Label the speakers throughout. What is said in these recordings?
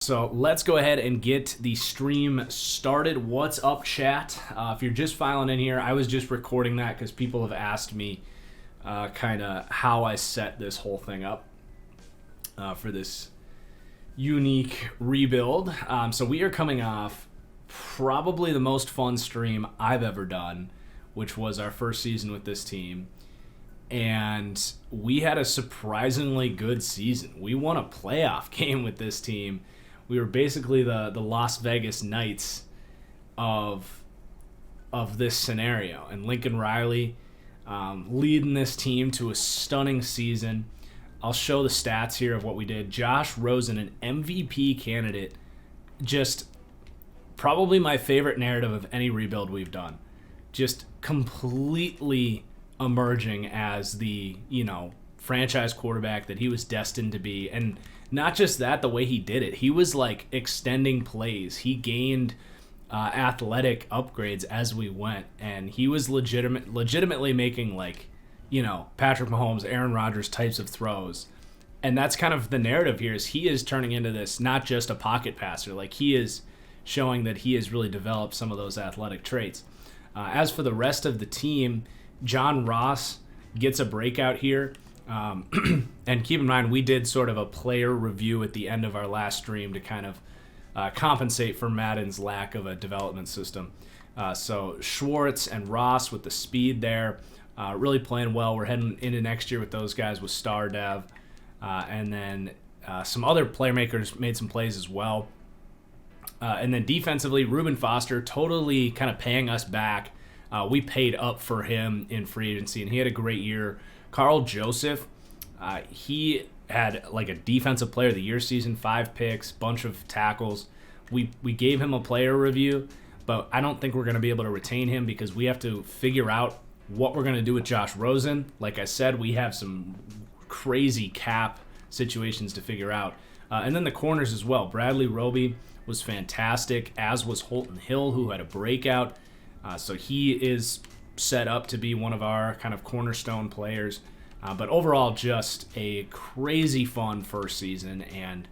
Speaker 1: So let's go ahead and get the stream started. What's up, chat? If you're just filing in here, I was just recording that because people have asked me kind of how I set this whole thing up for this unique rebuild. So we are coming off probably the most fun stream I've ever done, which was our first season with this team. And we had a surprisingly good season. We won a playoff game with this team. We were basically the Las Vegas Knights of this scenario. And Lincoln Riley leading this team to a stunning season. I'll show the stats here of what we did. Josh Rosen, an MVP candidate, just probably my favorite narrative of any rebuild we've done. Just completely emerging as the, franchise quarterback that he was destined to be. And not just that, the way he did it. He was like extending plays. He gained athletic upgrades as we went, and he was legitimately making Patrick Mahomes, Aaron Rodgers types of throws. And that's kind of the narrative here, is he is turning into this not just a pocket passer. Like, he is showing that he has really developed some of those athletic traits. As for the rest of the team, John Ross gets a breakout here. And keep in mind, we did sort of a player review at the end of our last stream to kind of compensate for Madden's lack of a development system. So Schwartz and Ross with the speed there, really playing well. We're heading into next year with those guys with Star Dev. And then some other playmakers made some plays as well. And then defensively, Reuben Foster totally kind of paying us back. We paid up for him in free agency, and he had a great year. Carl Joseph, he had like a defensive player of the year season, 5 picks, bunch of tackles. We gave him a player review, but I don't think we're going to be able to retain him because we have to figure out what we're going to do with Josh Rosen. Like I said, we have some crazy cap situations to figure out. And then the corners as well. Bradley Roby was fantastic, as was Holton Hill, who had a breakout. So he is set up to be one of our kind of cornerstone players. But overall, just a crazy fun first season, and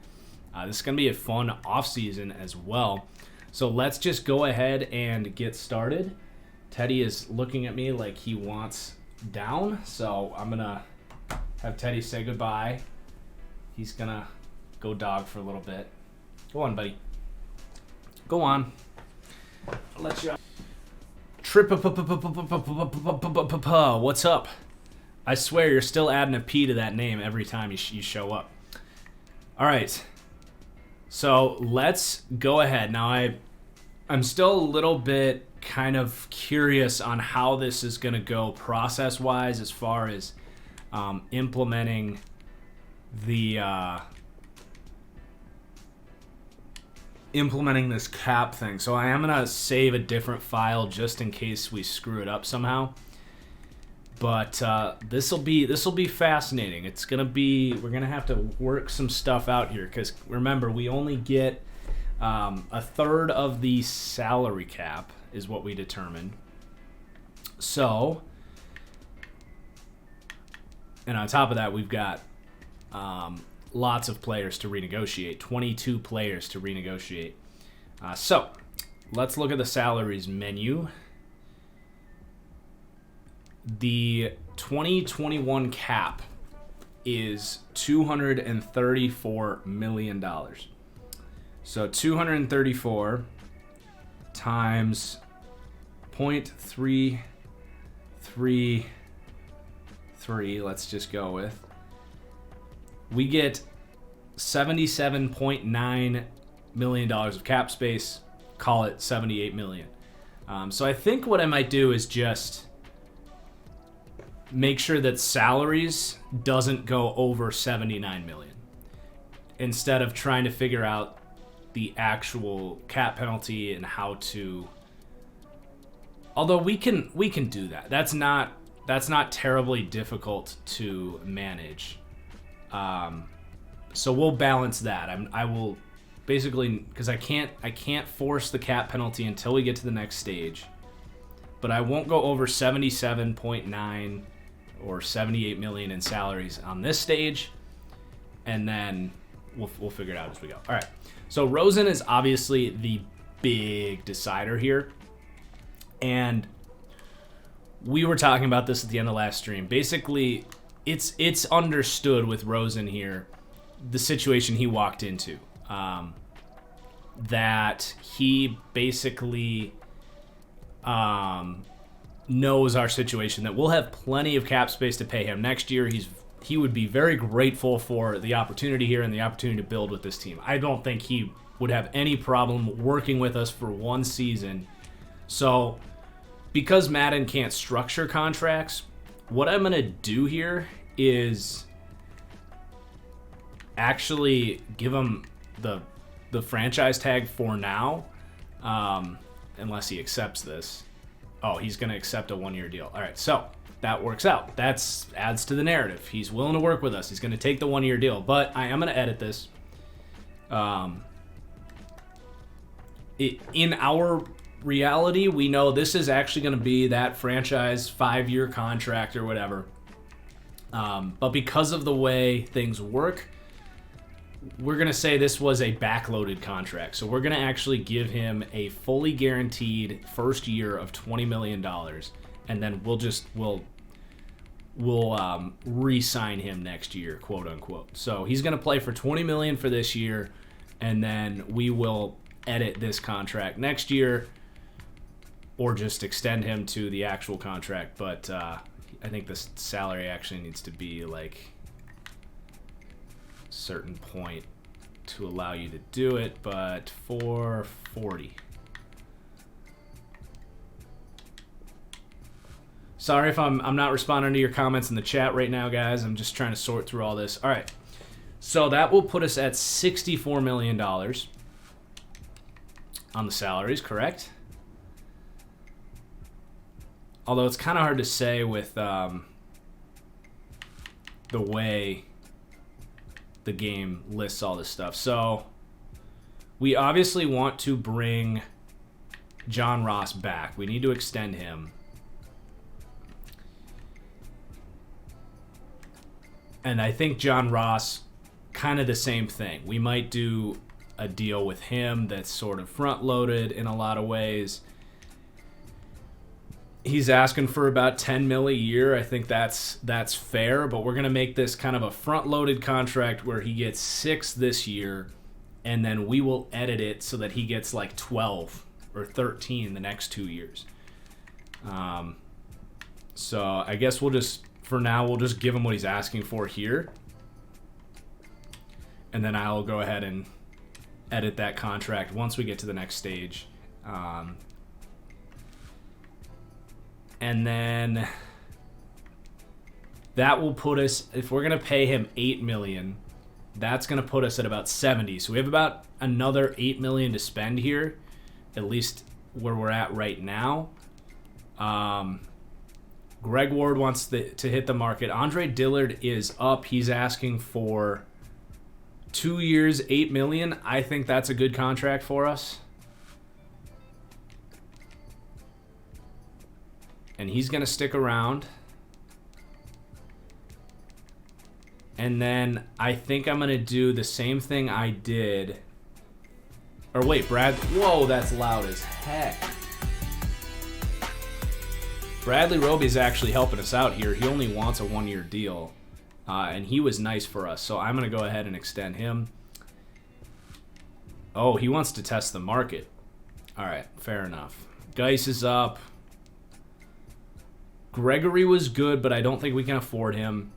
Speaker 1: this is going to be a fun offseason as well. So let's just go ahead and get started. Teddy is looking at me like he wants down, so I'm going to have Teddy say goodbye. He's going to go dog for a little bit. Go on, buddy. Go on. I'll let you... What's up? I swear you're still adding a P to that name every time you show up. All right. So let's go ahead. Now I'm still a little bit kind of curious on how this is going to go process-wise as far as implementing this cap thing. So I am going to save a different file just in case we screw it up somehow. But this will be fascinating. It's going to be, we're going to have to work some stuff out here because remember, we only get a third of the salary cap is what we determined. So, and on top of that, we've got lots of players to renegotiate, 22 players to renegotiate. So let's look at the salaries menu. The 2021 cap is $234 million. So 234 times 0.333, let's just go with. We get $77.9 million of cap space, call it $78 million. So I think what I might do is just make sure that salaries doesn't go over $79 million instead of trying to figure out the actual cap penalty and how to, although we can do that. That's not terribly difficult to manage. So we'll balance that. I will basically, because I can't force the cap penalty until we get to the next stage, but I won't go over 77.9 or 78 million in salaries on this stage, and then we'll figure it out as we go. All right. So Rosen is obviously the big decider here, and we were talking about this at the end of last stream. Basically, it's understood with Rosen here, the situation he walked into, that he basically knows our situation, that we'll have plenty of cap space to pay him next year. He would be very grateful for the opportunity here and the opportunity to build with this team. I don't think he would have any problem working with us for one season. So because Madden can't structure contracts, what I'm going to do here is actually give him the franchise tag for now, unless he accepts this. Oh, he's going to accept a one-year deal. All right, so that works out. That adds to the narrative. He's willing to work with us. He's going to take the one-year deal, but I am going to edit this. In our reality, we know this is actually going to be that franchise 5-year contract or whatever. But because of the way things work, we're going to say this was a backloaded contract. So we're going to actually give him a fully guaranteed first year of $20 million. And then we'll re-sign him next year, quote unquote. So he's going to play for $20 million for this year, and then we will edit this contract next year, or just extend him to the actual contract. But I think the salary actually needs to be like a certain point to allow you to do it, but 440. Sorry if I'm not responding to your comments in the chat right now, guys. I'm just trying to sort through all this. All right. So that will put us at $64 million on the salaries, correct? Although it's kind of hard to say with the way the game lists all this stuff. So we obviously want to bring John Ross back. We need to extend him. And I think John Ross, kind of the same thing. We might do a deal with him that's sort of front-loaded in a lot of ways. He's asking for about $10 million a year. I think that's fair, but we're going to make this kind of a front-loaded contract where he gets 6 this year, and then we will edit it so that he gets like 12 or 13 the next 2 years. So I guess for now, we'll just give him what he's asking for here, and then I'll go ahead and edit that contract once we get to the next stage. And then that will put us, if we're going to pay him $8 million, that's going to put us at about 70. So we have about another $8 million to spend here, at least where we're at right now. Greg Ward wants to hit the market. Andre Dillard is up. He's asking for 2 years, $8 million. I think that's a good contract for us. And he's going to stick around. And then I think I'm going to do the same thing I did. Or wait, Brad. Whoa, that's loud as heck. Bradley Roby's actually helping us out here. He only wants a 1-year deal. And he was nice for us. So I'm going to go ahead and extend him. Oh, he wants to test the market. All right, fair enough. Geis is up. Gregory was good, but I don't think we can afford him.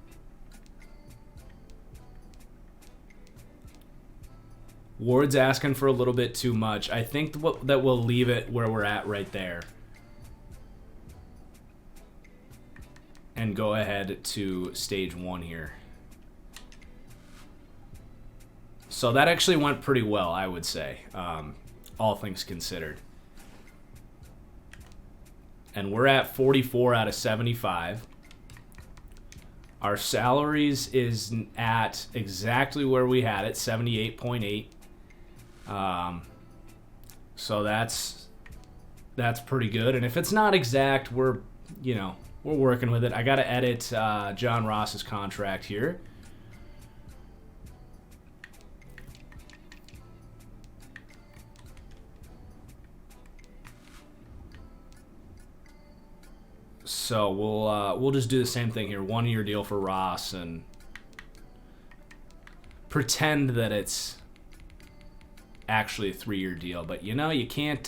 Speaker 1: Ward's asking for a little bit too much. I think that we'll leave it where we're at right there. And go ahead to stage 1 here. So that actually went pretty well, I would say, all things considered. And we're at 44 out of 75. Our salaries is at exactly where we had it, 78.8. So that's pretty good. And if it's not exact, we're, we're working with it. I got to edit John Ross's contract here. So we'll just do the same thing here. 1 year deal for Ross and pretend that it's actually a 3-year deal. But you know, you can't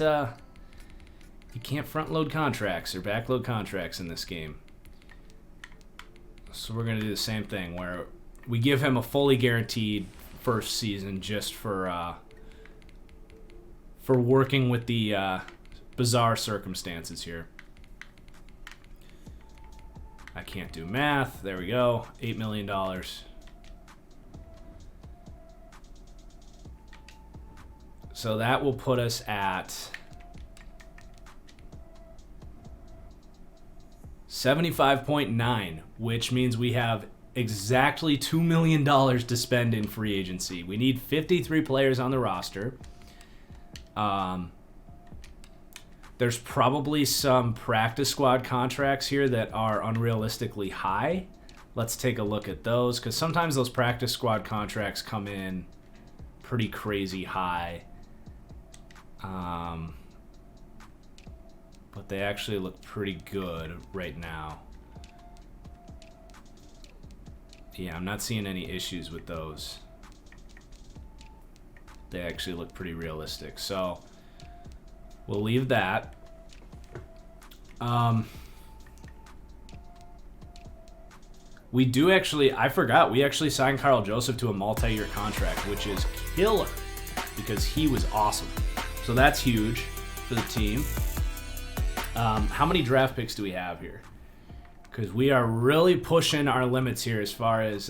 Speaker 1: front load contracts or back load contracts in this game. So we're gonna do the same thing where we give him a fully guaranteed first season just for working with the bizarre circumstances here. I can't do math. There we go. $8 million. So that will put us at 75.9, which means we have exactly $2 million to spend in free agency. We need 53 players on the roster. There's probably some practice squad contracts here that are unrealistically high. Let's take a look at those, because sometimes those practice squad contracts come in pretty crazy high. But they actually look pretty good right now. Yeah, I'm not seeing any issues with those. They actually look pretty realistic. So we'll leave that. We do actually, I forgot, we actually signed Carl Joseph to a multi-year contract, which is killer because he was awesome. So that's huge for the team. How many draft picks do we have here? Because we are really pushing our limits here as far as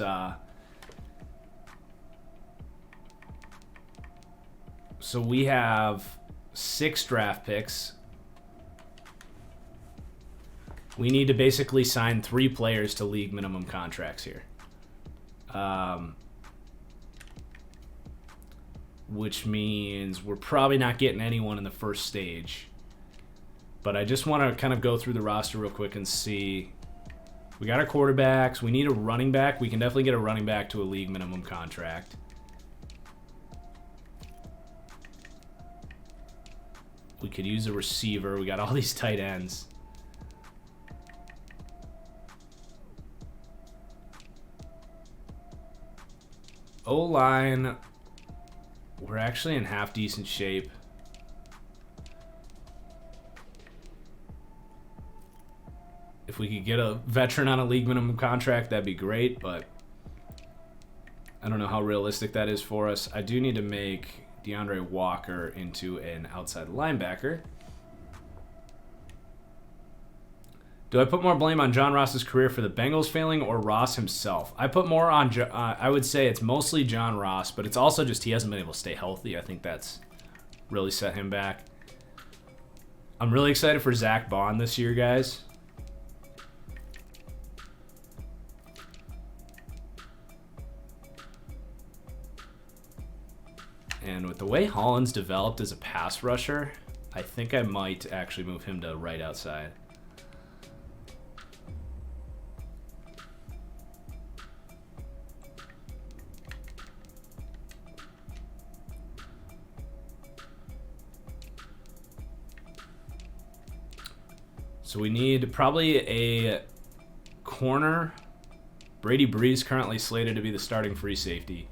Speaker 1: so we have 6 draft picks. We need to basically sign 3 players to league minimum contracts here. Which means we're probably not getting anyone in the first stage. But I just want to kind of go through the roster real quick and see. We got our quarterbacks. We need a running back. We can definitely get a running back to a league minimum contract. We could use a receiver. We got all these tight ends. O-line, we're actually in half decent shape. If we could get a veteran on a league minimum contract, that'd be great, but I don't know how realistic that is for us. I do need to make DeAndre Walker into an outside linebacker. Do I put more blame on John Ross's career for the Bengals failing or Ross himself? I put more on, I would say it's mostly John Ross, but it's also just he hasn't been able to stay healthy. I think that's really set him back. I'm really excited for Zach Bond this year, guys. And with the way Holland's developed as a pass rusher, I think I might actually move him to right outside. So we need probably a corner. Brady Breeze currently slated to be the starting free safety.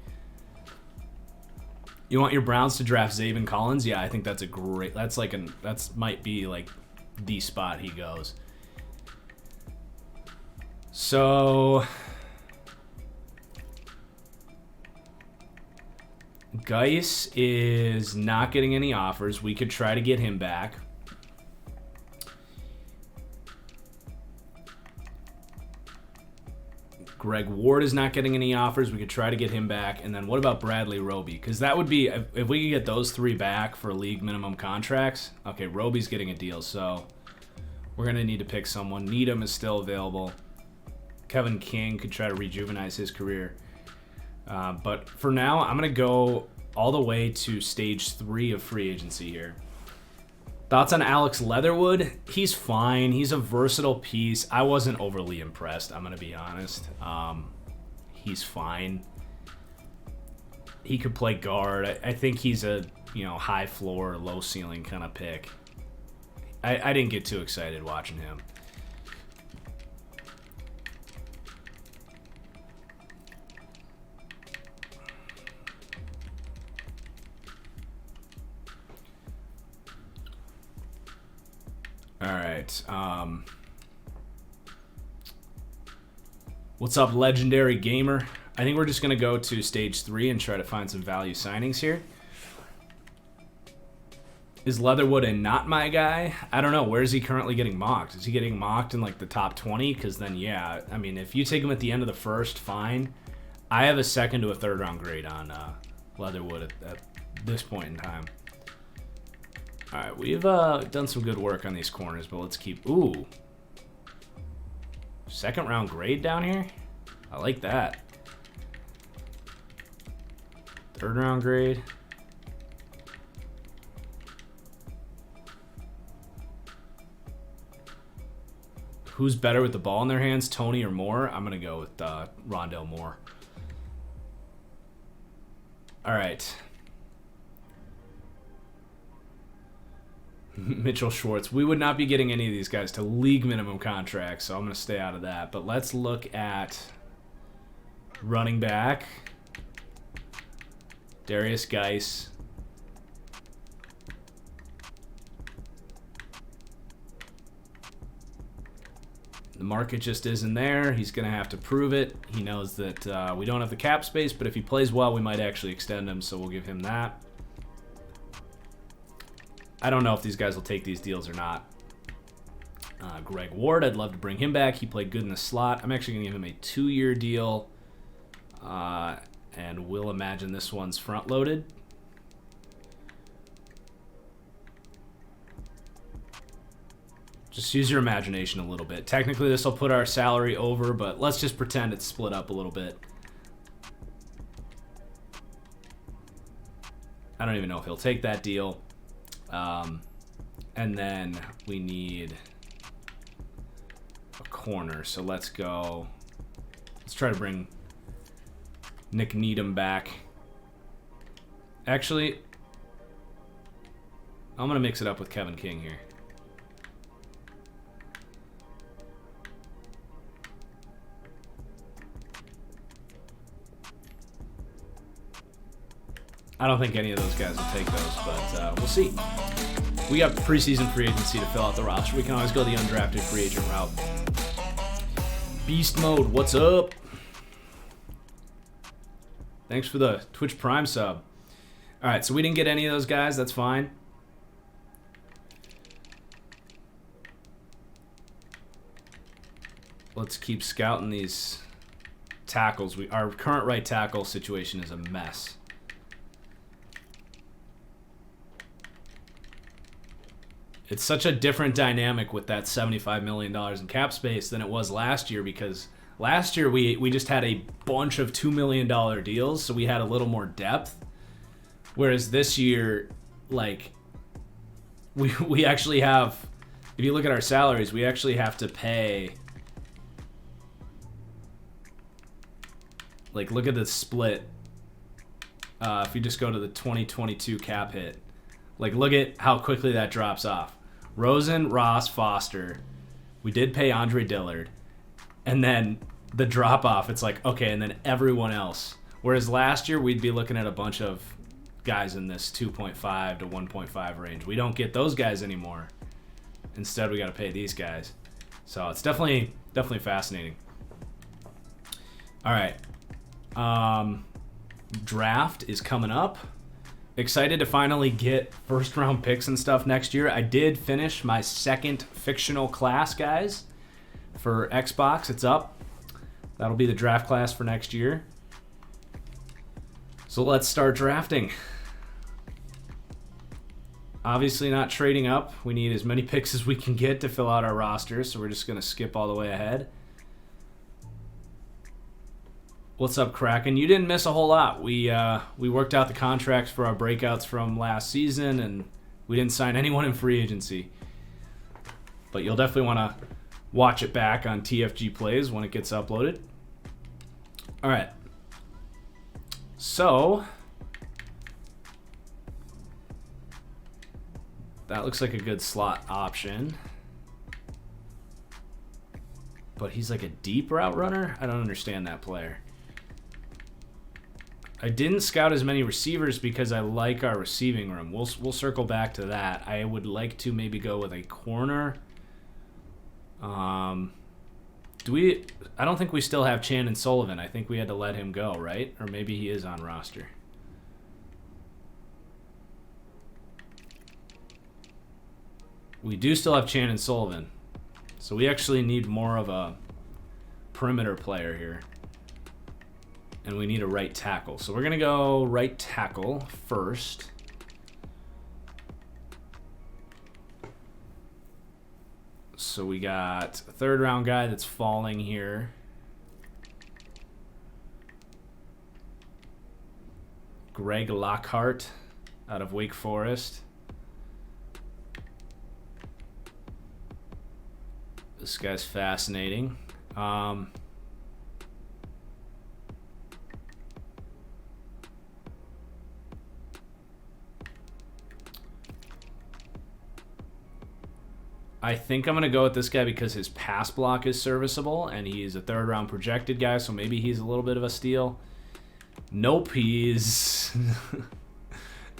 Speaker 1: You want your Browns to draft Zaven Collins? Yeah, I think that's a great. That's might be like the spot he goes. So Geis is not getting any offers. We could try to get him back. Greg Ward is not getting any offers. We could try to get him back. And then what about Bradley Roby? Because that would be, if we could get those 3 back for league minimum contracts. Okay, Roby's getting a deal, so we're going to need to pick someone. Needham is still available. Kevin King could try to rejuvenize his career. But for now, I'm going to go all the way to stage 3 of free agency here. Thoughts on Alex Leatherwood? He's fine. He's a versatile piece. I wasn't overly impressed, I'm going to be honest. He's fine. He could play guard. I think he's a high floor, low ceiling kind of pick. I didn't get too excited watching him. All right. What's up, Legendary Gamer? I think we're just going to go to stage 3 and try to find some value signings here. Is Leatherwood a not my guy? I don't know. Where is he currently getting mocked? Is he getting mocked in like the top 20? Because then, yeah, I mean, if you take him at the end of the first, fine. I have a second to a third round grade on Leatherwood at this point in time. All right, we've done some good work on these corners, but let's keep... Ooh. Second round grade down here? I like that. Third round grade. Who's better with the ball in their hands, Tony or Moore? I'm going to go with Rondell Moore. All right. Mitchell Schwartz. We would not be getting any of these guys to league minimum contracts, so I'm going to stay out of that. But let's look at running back. Darius Geis. The market just isn't there. He's going to have to prove it. He knows that we don't have the cap space, but if he plays well, we might actually extend him, so we'll give him that. I don't know if these guys will take these deals or not. Greg Ward, I'd love to bring him back. He played good in the slot. I'm actually going to give him a 2-year deal. And we'll imagine this one's front-loaded. Just use your imagination a little bit. Technically, this will put our salary over, but let's just pretend it's split up a little bit. I don't even know if he'll take that deal. And then we need a corner. So let's go. Let's try to bring Nick Needham back. Actually, I'm going to mix it up with Kevin King here. I don't think any of those guys will take those, but we'll see. We got preseason free agency to fill out the roster. We can always go the undrafted free agent route. Beast Mode, what's up? Thanks for the Twitch Prime sub. All right, so we didn't get any of those guys. That's fine. Let's keep scouting these tackles. Our current right tackle situation is a mess. It's such a different dynamic with that $75 million in cap space than it was last year, because last year we just had a bunch of $2 million deals, so we had a little more depth. Whereas this year, like, we actually have, if you look at our salaries, we actually have to pay, like, look at the split. If you just go to the 2022 cap hit, like, look at how quickly that drops off. Rosen, Ross, Foster. We did pay Andre Dillard. And then the drop-off, it's like, okay, and then everyone else. Whereas last year, we'd be looking at a bunch of guys in this 2.5 to 1.5 range. We don't get those guys anymore. Instead, we got to pay these guys. So it's definitely fascinating. All right. Draft is coming up. Excited to finally get first-round picks and stuff next year. I did finish my second fictional class, guys, for Xbox. It's up. That'll be the draft class for next year. So let's start drafting. Obviously not trading up. We need as many picks as we can get to fill out our roster, so we're just going to skip all the way ahead. What's up, Kraken? You didn't miss a whole lot. We worked out the contracts for our breakouts from last season, and We didn't sign anyone in free agency. But you'll definitely want to watch it back on TFG Plays when it gets uploaded. All right. So that looks like a good slot option. But he's like a deep route runner? I don't understand that player. I didn't scout as many receivers because I like our receiving room. We'll circle back to that. I would like to maybe go with a corner. I don't think we still have Chandon Sullivan. I think we had to let him go, right? Or maybe he is on roster. We do still have Chandon Sullivan. So we actually need more of a perimeter player here. And we need a right tackle. So we're going to go right tackle first. So we got a third round guy that's falling here. Greg Lockhart out of Wake Forest. This guy's fascinating. I think I'm going to go with this guy because his pass block is serviceable, and he's a third-round projected guy, so maybe he's a little bit of a steal. Nope, he's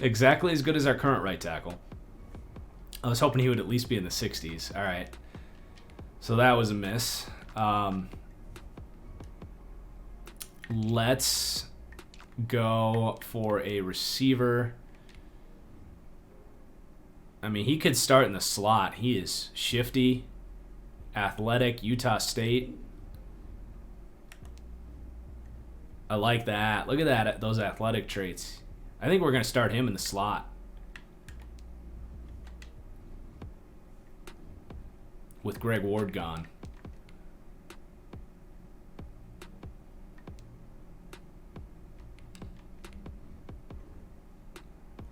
Speaker 1: exactly as good as our current right tackle. I was hoping he would at least be in the 60s. All right. So that was a miss. Let's go for a receiver. I mean, he could start in the slot. He is shifty, athletic, Utah State. I like that. Look at that, those athletic traits. I think we're going to start him in the slot. With Greg Ward gone.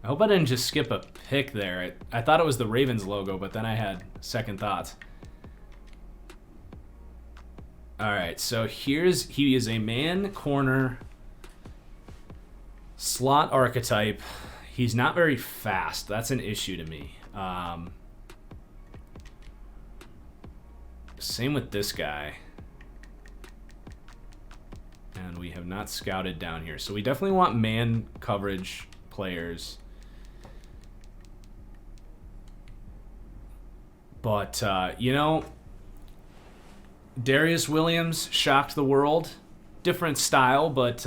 Speaker 1: I hope I didn't just skip a pick there. I thought it was the Ravens logo, but then I had second thoughts. All right, so he is a man corner slot archetype. He's not very fast. That's an issue to me. Same with this guy. And we have not scouted down here. So we definitely want man coverage players. But, you know, Darius Williams shocked the world. Different style, but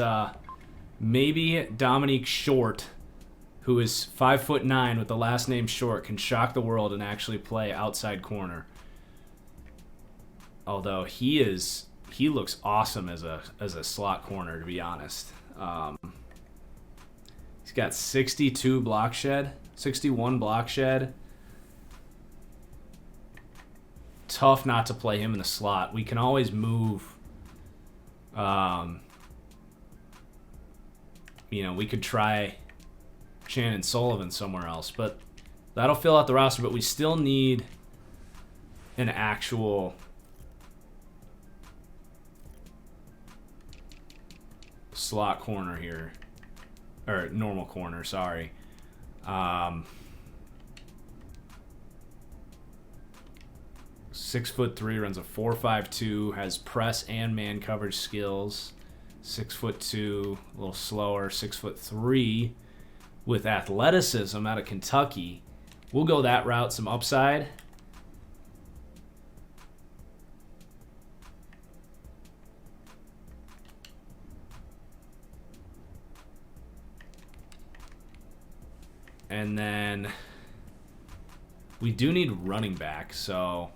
Speaker 1: maybe Dominique Short, who is 5'9" with the last name Short, can shock the world and actually play outside corner. Although he looks awesome as a slot corner, to be honest. He's got 62 block shed, 61 block shed. Tough not to play him in the slot. We can always move. You know, we could try Chandon Sullivan somewhere else, but that'll fill out the roster. But we still need an actual slot corner here, or normal corner. Sorry. 6'3", runs a 4.52, has press and man coverage skills. 6'2", a little slower. 6'3", with athleticism out of Kentucky. We'll go that route, some upside. And then we do need running back, so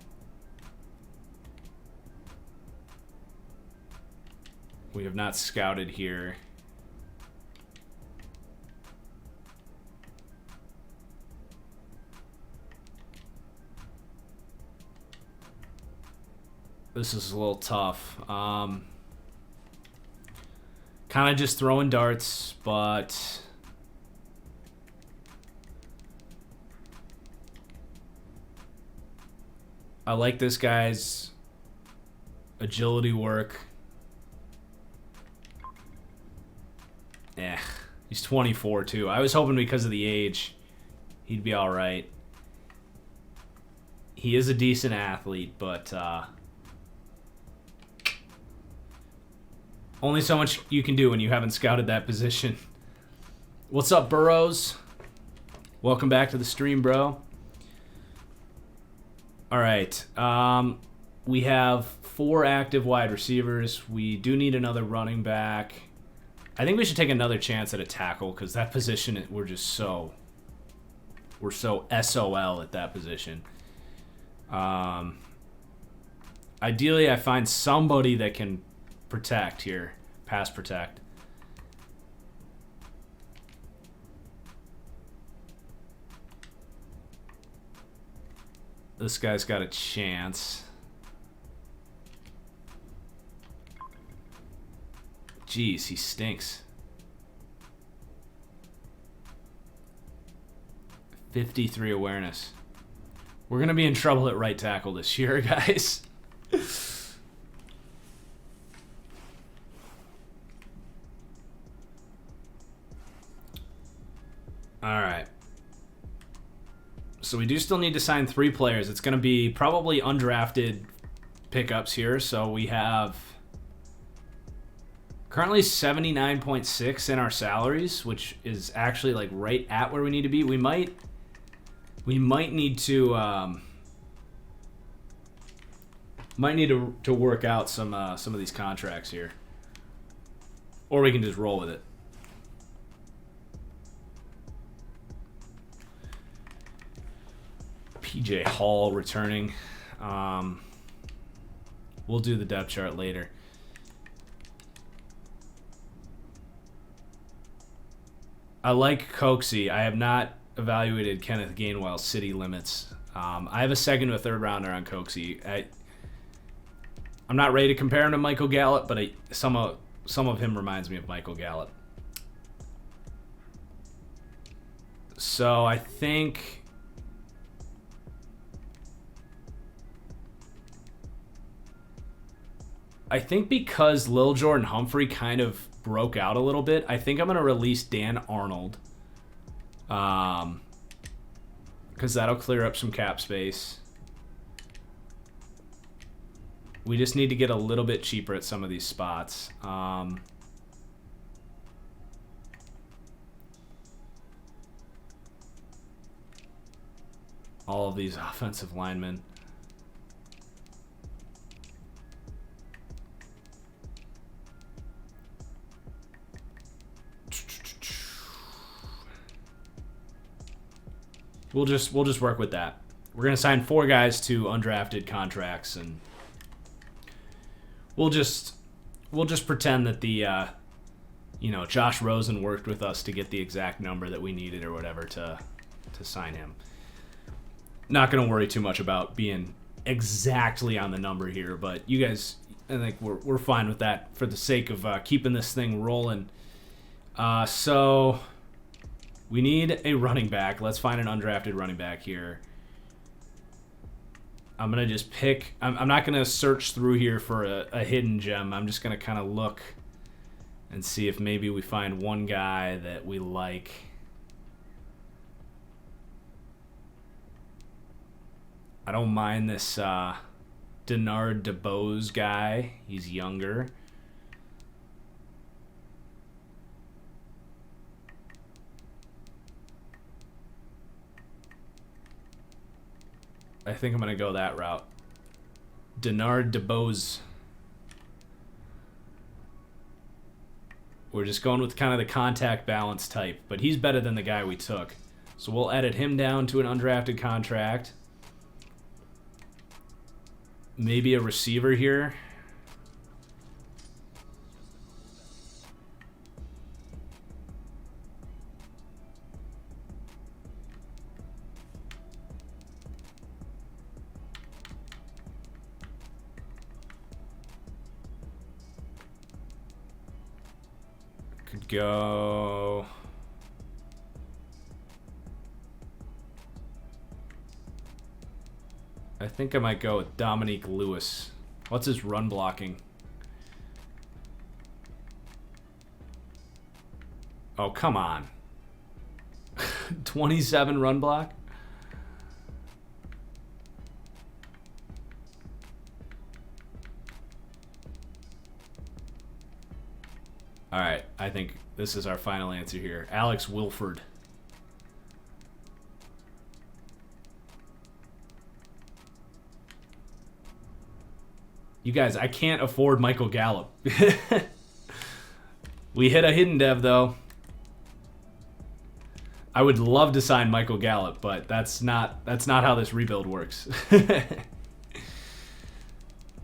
Speaker 1: we have not scouted here. This is a little tough. Kind of just throwing darts, but I like this guy's agility work. He's 24 too. I was hoping because of the age he'd be all right. He is a decent athlete, but only so much you can do when you haven't scouted that position. What's up, Burrows? Welcome back to the stream, bro. All right. We have 4 active wide receivers. We do need another running back. I think we should take another chance at a tackle because that position, we're so SOL at that position. Ideally, I find somebody that can protect here, pass protect. This guy's got a chance. Jeez, he stinks. 53 awareness. We're going to be in trouble at right tackle this year, guys. All right. So we do still need to sign 3 players. It's going to be probably undrafted pickups here. So we have currently 79.6 in our salaries, which is actually like right at where we need to be. We might need to work out some of these contracts here, or we can just roll with it. PJ Hall returning. We'll do the depth chart later. I like Coxie. I have not evaluated Kenneth Gainwell's city limits. I have a second or a third rounder on Coxie. I'm not ready to compare him to Michael Gallup, but some of him reminds me of Michael Gallup. So I think because Lil Jordan Humphrey kind of broke out a little bit, I think I'm going to release Dan Arnold. Because that'll clear up some cap space. We just need to get a little bit cheaper at some of these spots. All of these offensive linemen. We'll just work with that. We're gonna sign 4 guys to undrafted contracts, and we'll just pretend that the Josh Rosen worked with us to get the exact number that we needed or whatever to sign him. Not gonna worry too much about being exactly on the number here, but you guys, I think we're fine with that for the sake of keeping this thing rolling. So we need a running back. Let's find an undrafted running back here. I'm going to just pick... I'm not going to search through here for a hidden gem. I'm just going to kind of look and see if maybe we find one guy that we like. I don't mind this Denard DeBose guy. He's younger. I think I'm going to go that route. Denard DeBose. We're just going with kind of the contact balance type, but he's better than the guy we took. So we'll edit him down to an undrafted contract. Maybe a receiver here. Could go... I think I might go with Dominique Lewis. What's his run blocking? Oh, come on. 27 run block? All right, I think this is our final answer here. Alex Wilford. You guys, I can't afford Michael Gallup. We hit a hidden dev, though. I would love to sign Michael Gallup, but that's not how this rebuild works.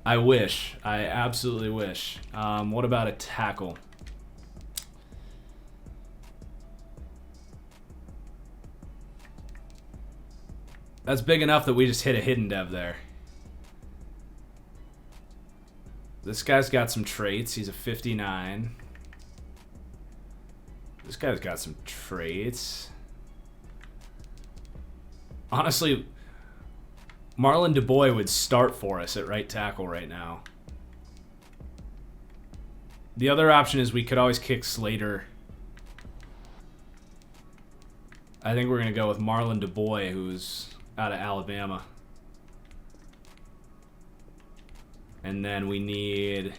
Speaker 1: I wish. I absolutely wish. What about a tackle? That's big enough that we just hit a hidden dev there. This guy's got some traits. He's a 59. This guy's got some traits. Honestly, Marlon DuBois would start for us at right tackle right now. The other option is we could always kick Slater. I think we're going to go with Marlon DuBois, who's out of Alabama. And then we need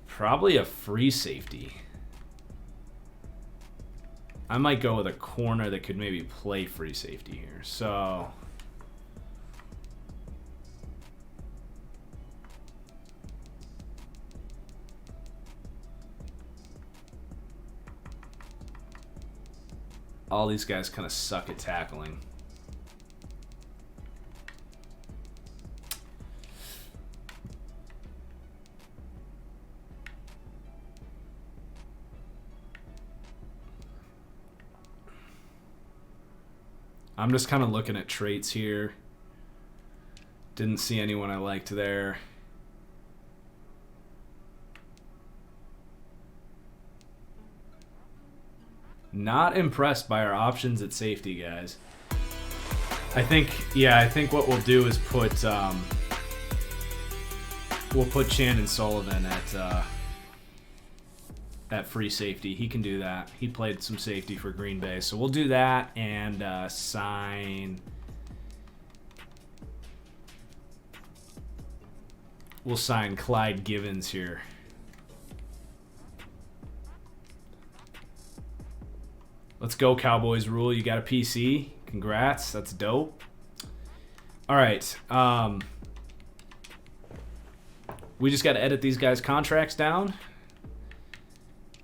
Speaker 1: probably a free safety. I might go with a corner that could maybe play free safety here. So all these guys kind of suck at tackling. I'm just kind of looking at traits here. Didn't see anyone I liked there. Not impressed by our options at safety, guys. I think what we'll do is put we'll put Shannon Sullivan at free safety. He can do that. He played some safety for Green Bay, so we'll do that and sign. We'll sign Clyde Givens here. Let's go, Cowboys rule. You got a PC. Congrats. That's dope. All right. We just got to edit these guys' contracts down.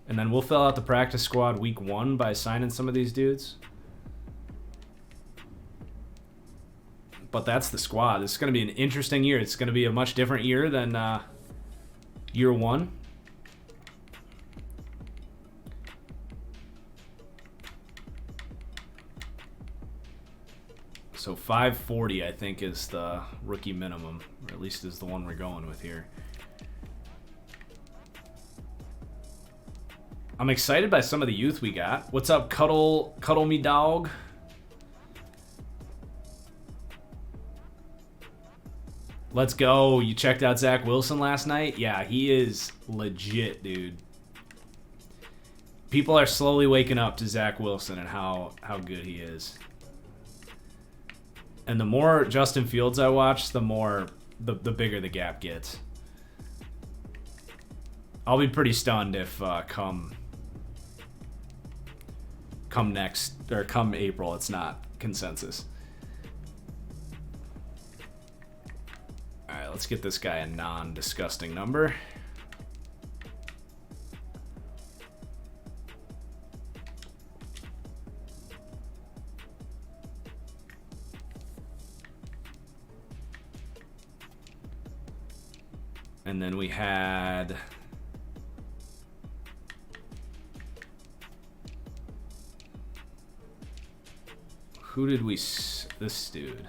Speaker 1: And then we'll fill out the practice squad week 1 by signing some of these dudes. But that's the squad. This is going to be an interesting year. It's going to be a much different year than year 1. So 540, I think, is the rookie minimum, or at least is the one we're going with here. I'm excited by some of the youth we got. What's up, Cuddle Me Dog? Let's go. You checked out Zach Wilson last night? Yeah, he is legit, dude. People are slowly waking up to Zach Wilson and how good he is. And the more Justin Fields I watch, the bigger the gap gets. I'll be pretty stunned if come April it's not consensus. All right, let's get this guy a non-disgusting number. And then we had who did we this dude?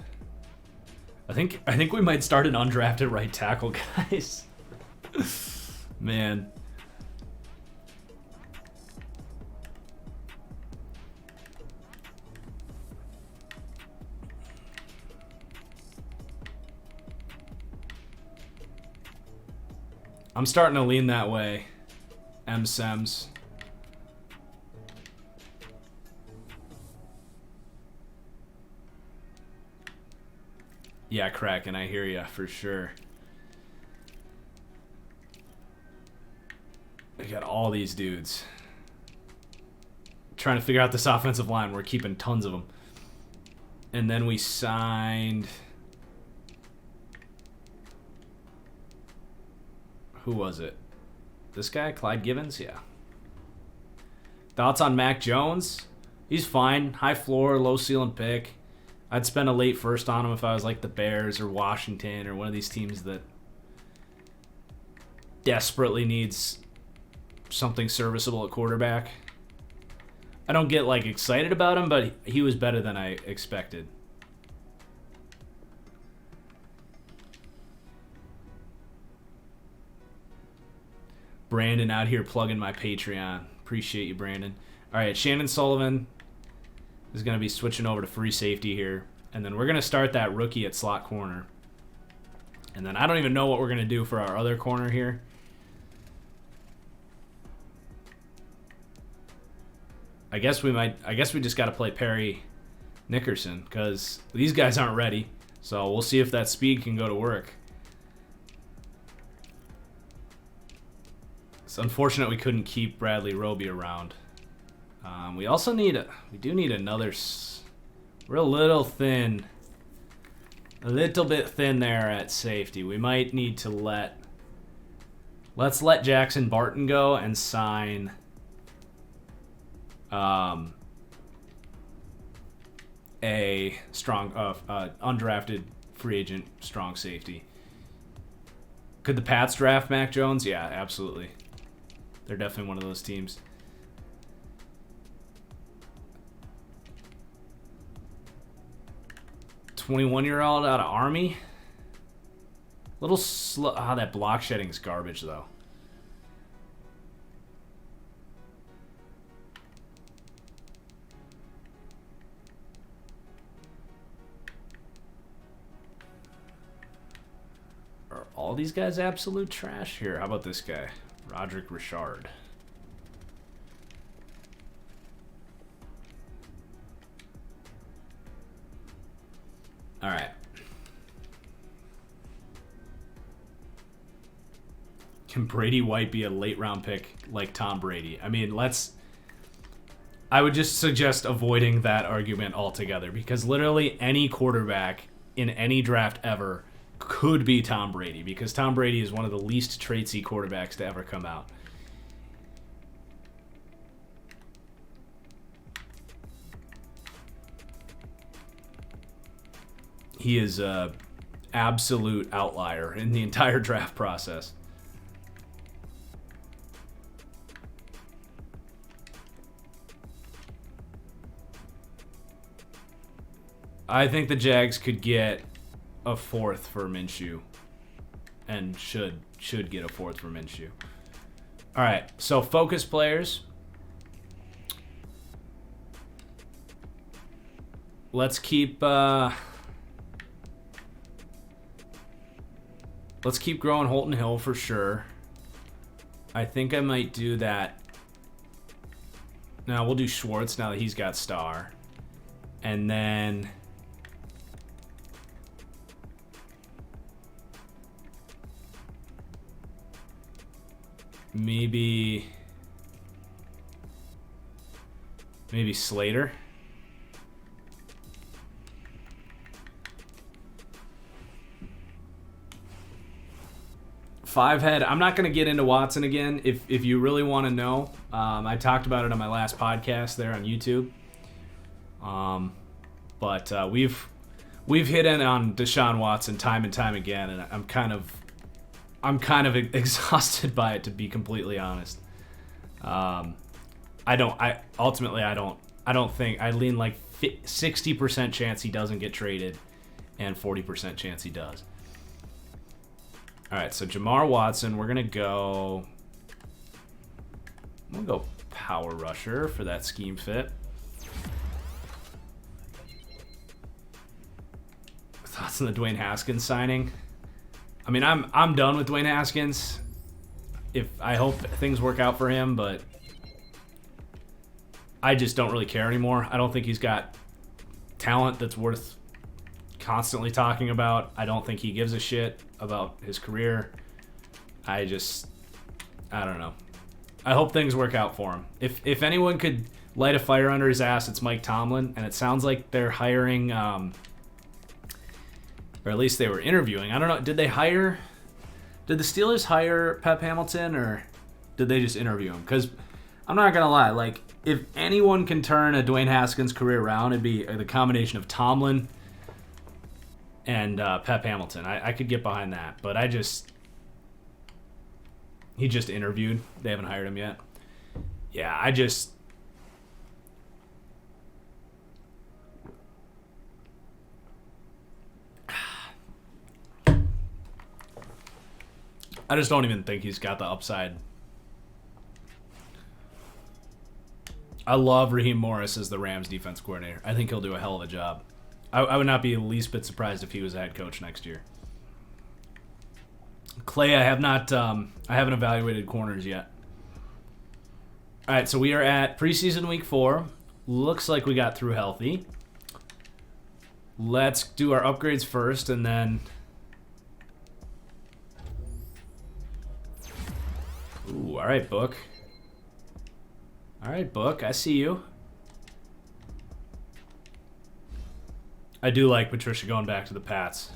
Speaker 1: I think we might start an undrafted right tackle, guys. Man. I'm starting to lean that way. M-Sems. Yeah, Kraken, I hear ya for sure. We got all these dudes. Trying to figure out this offensive line. We're keeping tons of them. And then we signed... Who was it? This guy? Clyde Givens? Yeah. Thoughts on Mac Jones? He's fine. High floor, low ceiling pick. I'd spend a late first on him if I was like the Bears or Washington or one of these teams that desperately needs something serviceable at quarterback. I don't get like excited about him, but he was better than I expected. Brandon out here plugging my Patreon. Appreciate you, Brandon. All right, Shannon Sullivan is going to be switching over to free safety here. And then we're going to start that rookie at slot corner. And then I don't even know what we're going to do for our other corner here. I guess we just got to play Perry Nickerson because these guys aren't ready. So we'll see if that speed can go to work. It's unfortunate we couldn't keep Bradley Roby around. We also need we do need another. We're a little thin. A little bit thin there at safety. We might need to let's let Jackson Barton go and sign a strong undrafted free agent strong safety. Could the Pats draft Mac Jones? Yeah, absolutely. They're definitely one of those teams. $21-year-old out of Army. Little slow. Ah, that block shedding is garbage though. Are all these guys absolute trash here? How about this guy? Roderick Richard. All right. Can Brady White be a late round pick like Tom Brady? I mean, I would just suggest avoiding that argument altogether because literally any quarterback in any draft ever could be Tom Brady because Tom Brady is one of the least traitsy quarterbacks to ever come out. He is a absolute outlier in the entire draft process. I think the Jags could get a fourth for Minshew, and should get a fourth for Minshew. All right, so focus players. Let's keep growing Holton Hill for sure. I think I might do that. Now we'll do Schwartz now that he's got star, and then. Maybe Slater. Five head. I'm not going to get into Watson again. If you really want to know, I talked about it on my last podcast there on YouTube. But we've hit in on Deshaun Watson time and time again, and I'm kind of exhausted by it, to be completely honest. I lean like 60% chance he doesn't get traded and 40% chance he does. All right, so Jamar Watson, we're gonna go power rusher for that scheme fit. Thoughts on the Dwayne Haskins signing? I mean, I'm done with Dwayne Haskins. I hope things work out for him, but I just don't really care anymore. I don't think he's got talent that's worth constantly talking about. I don't think he gives a shit about his career. I don't know. I hope things work out for him. If anyone could light a fire under his ass, it's Mike Tomlin, and it sounds like they're hiring, or at least they were interviewing. I don't know. Did the Steelers hire Pep Hamilton, or did they just interview him? Because I'm not gonna lie, like, if anyone can turn a Dwayne Haskins career around, it'd be the combination of Tomlin and Pep Hamilton. I could get behind that, but he just interviewed. They haven't hired him yet. Yeah, I just don't even think he's got the upside. I love Raheem Morris as the Rams defense coordinator. I think he'll do a hell of a job. I would not be the least bit surprised if he was a head coach next year. Clay, I haven't evaluated corners yet. All right, so we are at preseason week 4. Looks like we got through healthy. Let's do our upgrades first, and then... Ooh, all right, Book. All right, Book, I see you. I do like Patricia going back to the Pats.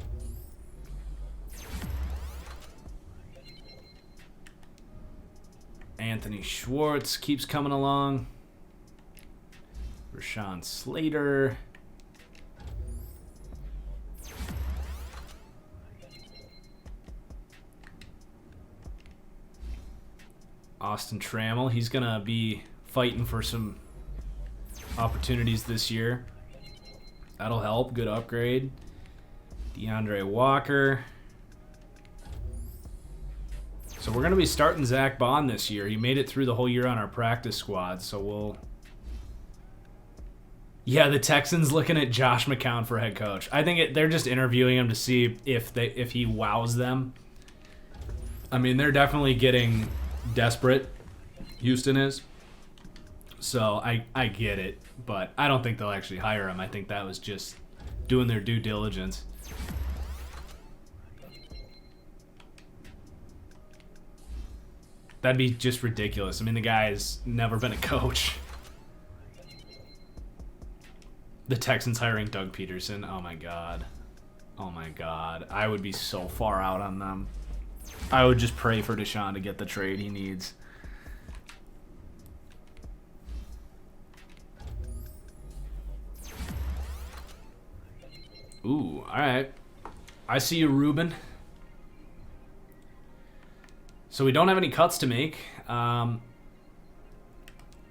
Speaker 1: Anthony Schwartz keeps coming along. Rashawn Slater. Austin Trammell, he's going to be fighting for some opportunities this year. That'll help. Good upgrade. DeAndre Walker. So we're going to be starting Zach Bond this year. He made it through the whole year on our practice squad, so we'll... Yeah, the Texans looking at Josh McCown for head coach. I think they're just interviewing him to see if he wows them. I mean, they're definitely getting desperate. Houston is. So I get it, but I don't think they'll actually hire him. I think that was just doing their due diligence. That'd be just ridiculous. I mean, the guy has never been a coach. The Texans hiring Doug Peterson. Oh, my God. Oh, my God. I would be so far out on them. I would just pray for Deshaun to get the trade he needs. Ooh, all right. I see you, Ruben. So we don't have any cuts to make.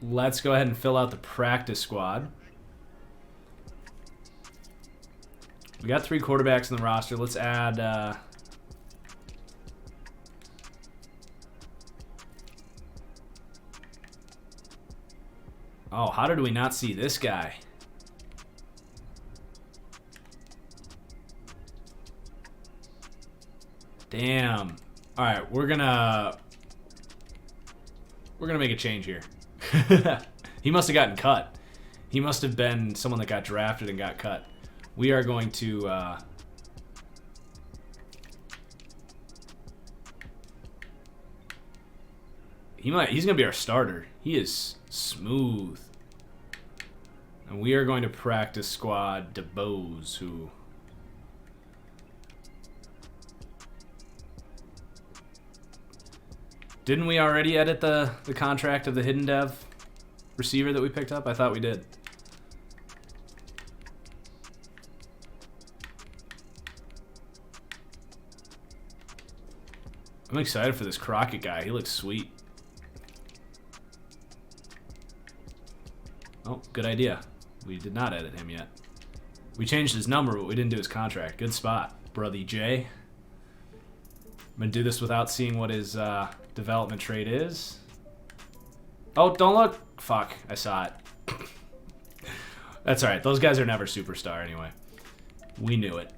Speaker 1: Let's go ahead and fill out the practice squad. We got 3 quarterbacks in the roster. Let's add... Oh, how did we not see this guy? Damn. All right, we're gonna make a change here. He must have gotten cut. He must have been someone that got drafted and got cut. We are going to he's gonna be our starter. He is smooth. And we are going to practice squad DeBose, who... Didn't we already edit the contract of the hidden dev receiver that we picked up? I thought we did. I'm excited for this Crockett guy. He looks sweet. Oh, good idea. We did not edit him yet. We changed his number, but we didn't do his contract. Good spot, Brother J. I'm going to do this without seeing what his development trade is. Oh, don't look. Fuck, I saw it. That's alright. Those guys are never superstar anyway. We knew it.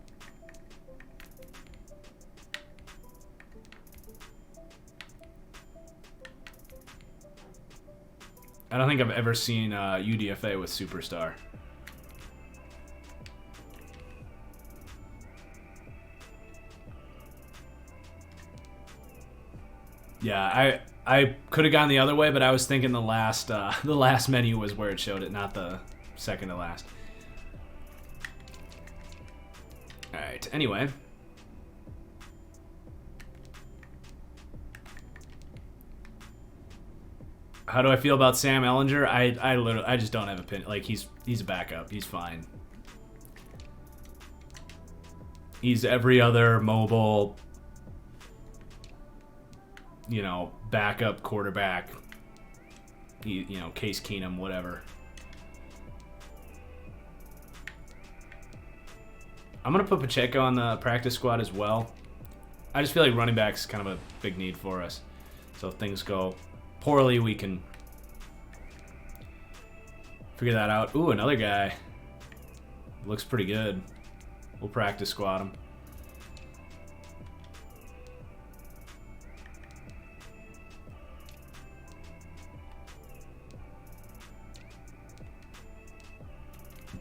Speaker 1: I don't think I've ever seen UDFA with Superstar. Yeah, I could have gone the other way, but I was thinking the last menu was where it showed it, not the second to last. All right. Anyway. How do I feel about Sam Ehlinger? I just don't have an opinion. Like, he's a backup. He's fine. He's every other mobile, you know, backup quarterback. You know, Case Keenum, whatever. I'm gonna put Pacheco on the practice squad as well. I just feel like running back's kind of a big need for us. So if things go poorly, we can figure that out. Ooh, another guy. Looks pretty good. We'll practice squad him.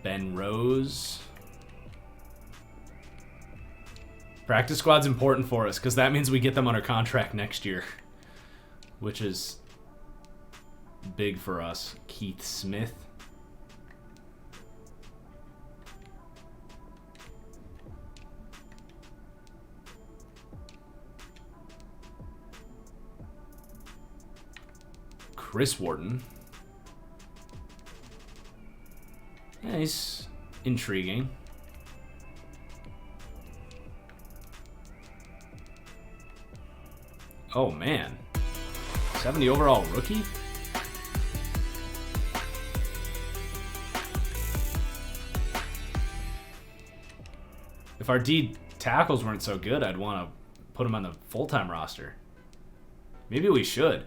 Speaker 1: Ben Rose. Practice squad's important for us because that means we get them under contract next year, which is big for us. Keith Smith. Chris Wharton. Yeah, he's intriguing. Oh, man. 70 overall rookie? If our D tackles weren't so good, I'd want to put him on the full-time roster. Maybe we should.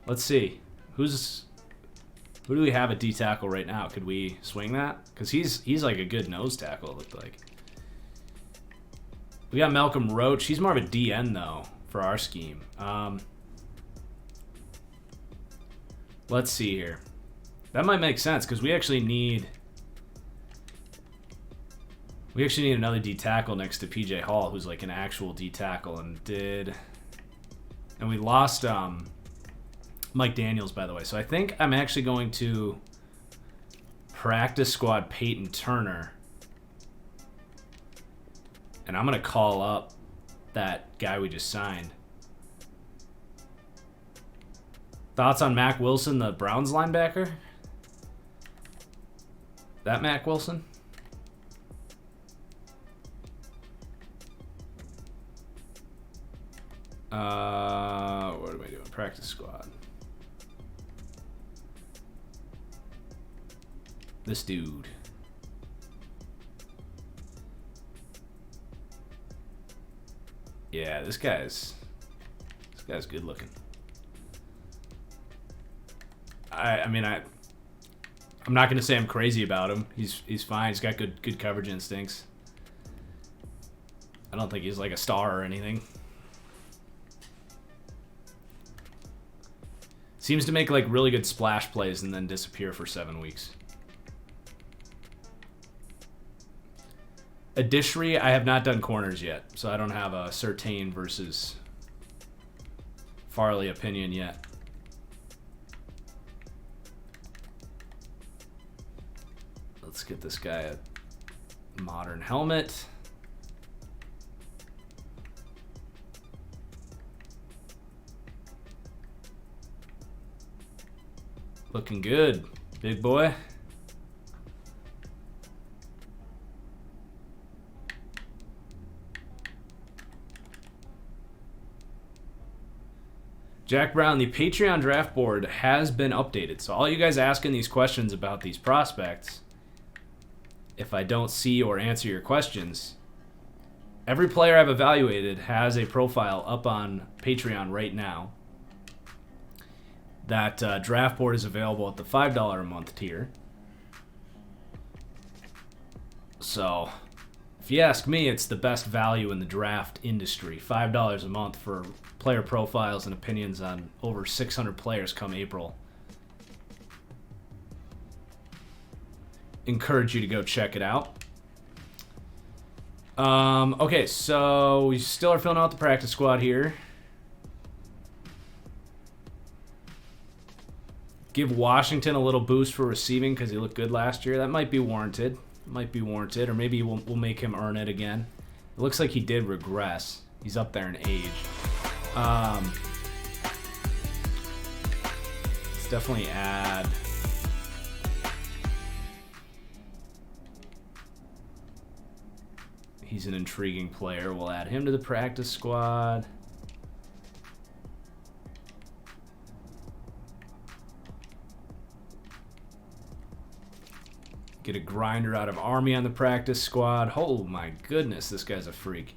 Speaker 1: Let's see. Who do we have at D tackle right now? Could we swing that? Because he's like a good nose tackle, it looked like. We got Malcolm Roach. He's more of a DN, though, for our scheme. Let's see here. That might make sense, because we actually need another D tackle next to PJ Hall, who's like an actual D tackle, and we lost Mike Daniels, by the way. So I think I'm actually going to practice squad Peyton Turner, and I'm going to call up that guy we just signed. Thoughts on Mac Wilson, the Browns linebacker? That Mac Wilson? What am I doing? Practice squad. This dude. Yeah, this guy's good looking. I'm not gonna say I'm crazy about him. He's fine. He's got good coverage instincts. I don't think he's like a star or anything. Seems to make like really good splash plays and then disappear for 7 weeks. Adishri, I have not done corners yet, so I don't have a Surtain versus Farley opinion yet. Let's get this guy a modern helmet. Looking good, big boy. Jack Brown, the Patreon draft board has been updated. So all you guys asking these questions about these prospects, if I don't see or answer your questions, every player I've evaluated has a profile up on Patreon right now. That draft board is available at the $5 a month tier. So, if you ask me, it's the best value in the draft industry. $5 a month for player profiles and opinions on over 600 players come April. encourage you to go check it out. Okay, so we still are filling out the practice squad here. Give Washington a little boost for receiving because he looked good last year. That might be warranted. Or maybe we'll make him earn it again. It looks like he did regress. He's up there in age. Let's definitely add. He's an intriguing player. We'll add him to the practice squad. Get a grinder out of Army on the practice squad. Oh my goodness, this guy's a freak.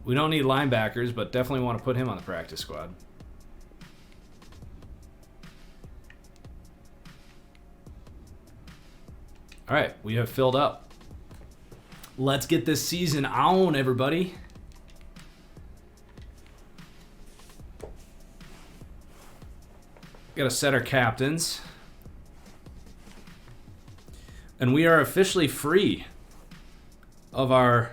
Speaker 1: We don't need linebackers, but definitely want to put him on the practice squad. All right, we have filled up. Let's get this season on, everybody. Got to set our captains. And we are officially free of our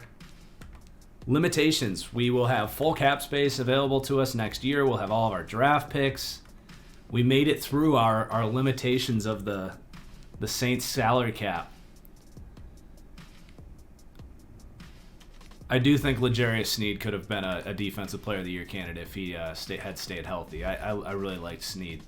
Speaker 1: limitations. We will have full cap space available to us next year. We'll have all of our draft picks. We made it through our limitations of the Saints salary cap. I do think L'Jarius Sneed could have been a defensive player of the year candidate if he had stayed healthy. I really liked Sneed.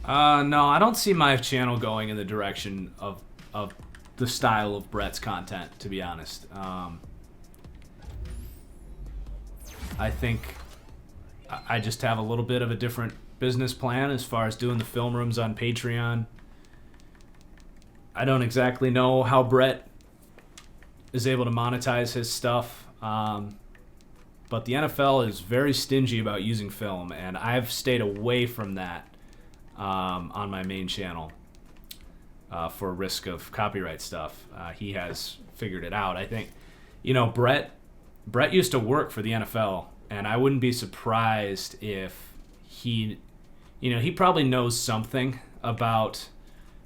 Speaker 1: No, I don't see my channel going in the direction of the style of Brett's content, to be honest. I think I just have a little bit of a different business plan as far as doing the film rooms on Patreon. I don't exactly know how Brett is able to monetize his stuff, but the NFL is very stingy about using film, and I've stayed away from that on my main channel for risk of copyright stuff. He has figured it out. I think, Brett used to work for the NFL, and I wouldn't be surprised if he probably knows something about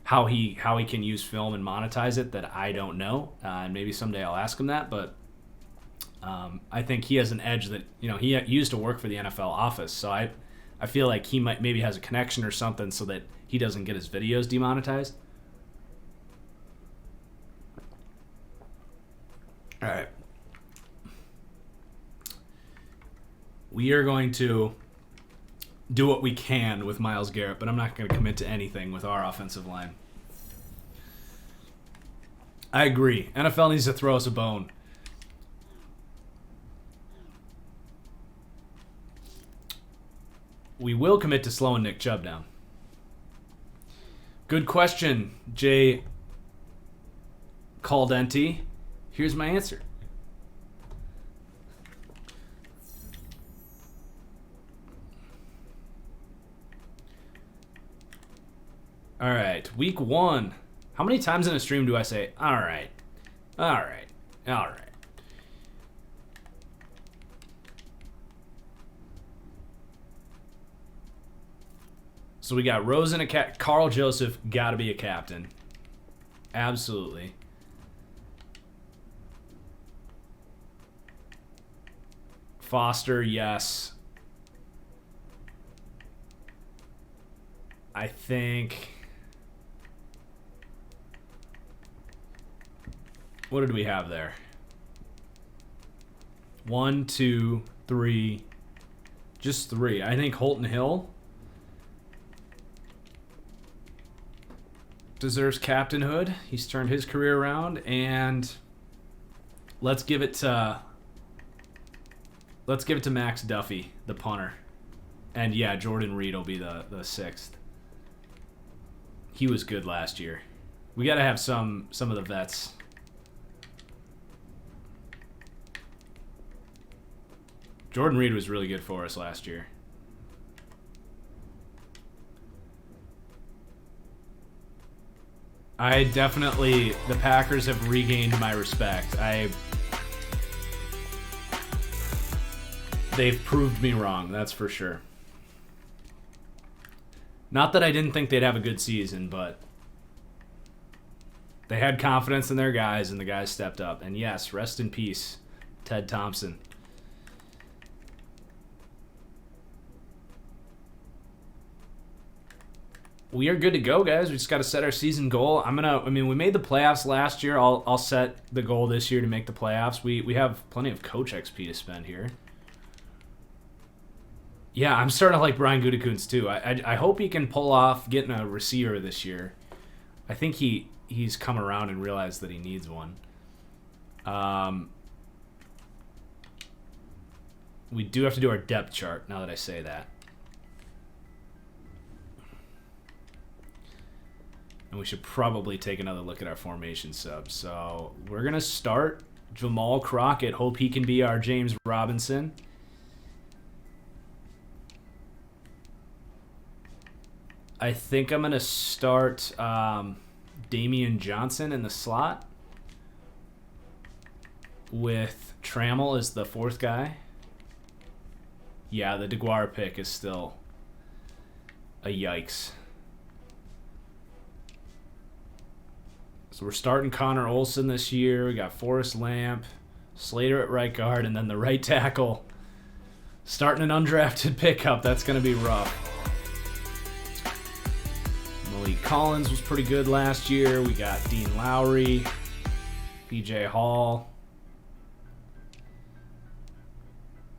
Speaker 1: how he can use film and monetize it that I don't know, and maybe someday I'll ask him that. But I think he has an edge that he used to work for the NFL office, so I feel like he maybe has a connection or something so that he doesn't get his videos demonetized. All right. We are going to do what we can with Myles Garrett, but I'm not going to commit to anything with our offensive line. I agree. NFL needs to throw us a bone. We will commit to slowing Nick Chubb down. Good question, Jay Caldenti. Here's my answer. All right, week 1. How many times in a stream do I say, all right, all right, all right? So we got Rosen, Carl Joseph, got to be a captain. Absolutely. Foster, yes. I think... What did we have there? 1, 2, 3. Just 3. I think Holton Hill deserves captainhood. He's turned his career around, and let's give it to Max Duffy, the punter. And yeah, Jordan Reed will be the 6th. He was good last year. We got to have some of the vets. Jordan Reed was really good for us last year. The Packers have regained my respect. they've proved me wrong, that's for sure. Not that I didn't think they'd have a good season, but they had confidence in their guys, and the guys stepped up. And yes, rest in peace, Ted Thompson. We are good to go, guys. We just got to set our season goal. I mean, we made the playoffs last year. I'll set the goal this year to make the playoffs. We have plenty of coach XP to spend here. Yeah, I'm starting to like Brian Gutekunst too. I hope he can pull off getting a receiver this year. I think he's come around and realized that he needs one. We do have to do our depth chart now that I say that. And we should probably take another look at our formation subs. So we're going to start Jamal Crockett. Hope he can be our James Robinson. I think I'm going to start Damian Johnson in the slot with Trammell as the fourth guy. Yeah, the DeGuara pick is still a yikes. So we're starting Connor Olsen this year. We got Forrest Lamp, Slater at right guard, and then the right tackle. Starting an undrafted pickup. That's going to be rough. Malik Collins was pretty good last year. We got Dean Lowry, PJ Hall.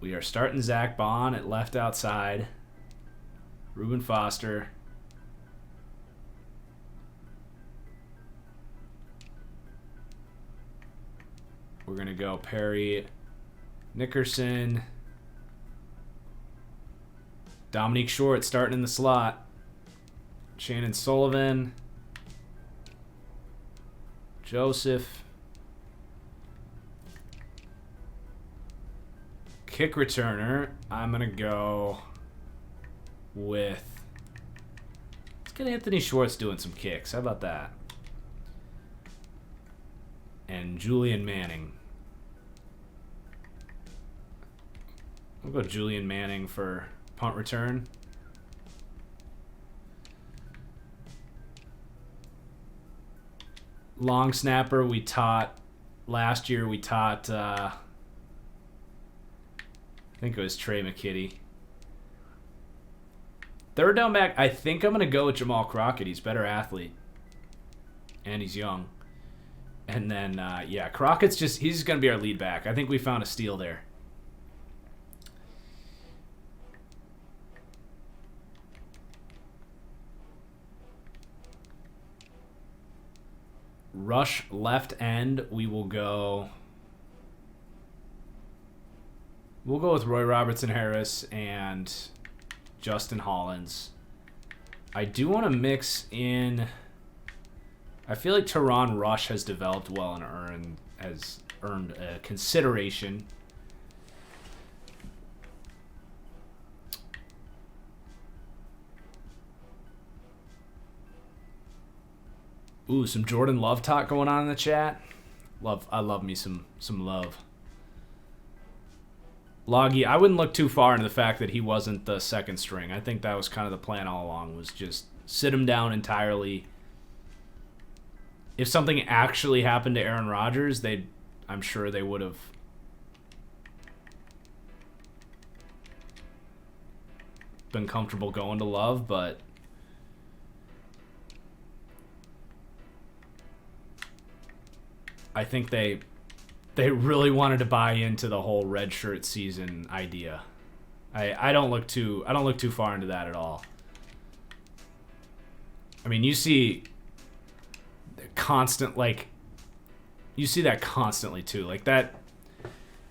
Speaker 1: We are starting Zach Bond at left outside. Reuben Foster. We're going to go Perry Nickerson. Dominique Short starting in the slot. Shannon Sullivan. Joseph. Kick returner, I'm going to go with... Let's get Anthony Schwartz doing some kicks. How about that? And Julian Manning. We'll go Julian Manning for punt return. Long snapper, last year we taught... I think it was Trey McKitty. Third down back, I think I'm going to go with Jamal Crockett. He's a better athlete. And he's young. And then, yeah, Crockett's he's going to be our lead back. I think we found a steal there. Rush left end, we'll go with Roy Robertson Harris and Justin Hollins. I do want to mix in... I feel like Teron Rush has developed well and has earned a consideration. Ooh, some Jordan Love talk going on in the chat. I love me some Love. Loggy, I wouldn't look too far into the fact that he wasn't the second string. I think that was kind of the plan all along, was just sit him down entirely. If something actually happened to Aaron Rodgers, I'm sure they would have been comfortable going to Love, but I think they really wanted to buy into the whole red shirt season idea. I don't look too far into that at all. I mean, you see that constantly too. Like that,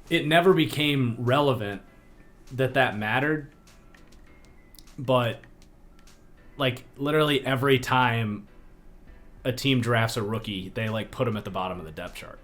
Speaker 1: it never became relevant that mattered. But like literally every time a team drafts a rookie, they like put him at the bottom of the depth chart.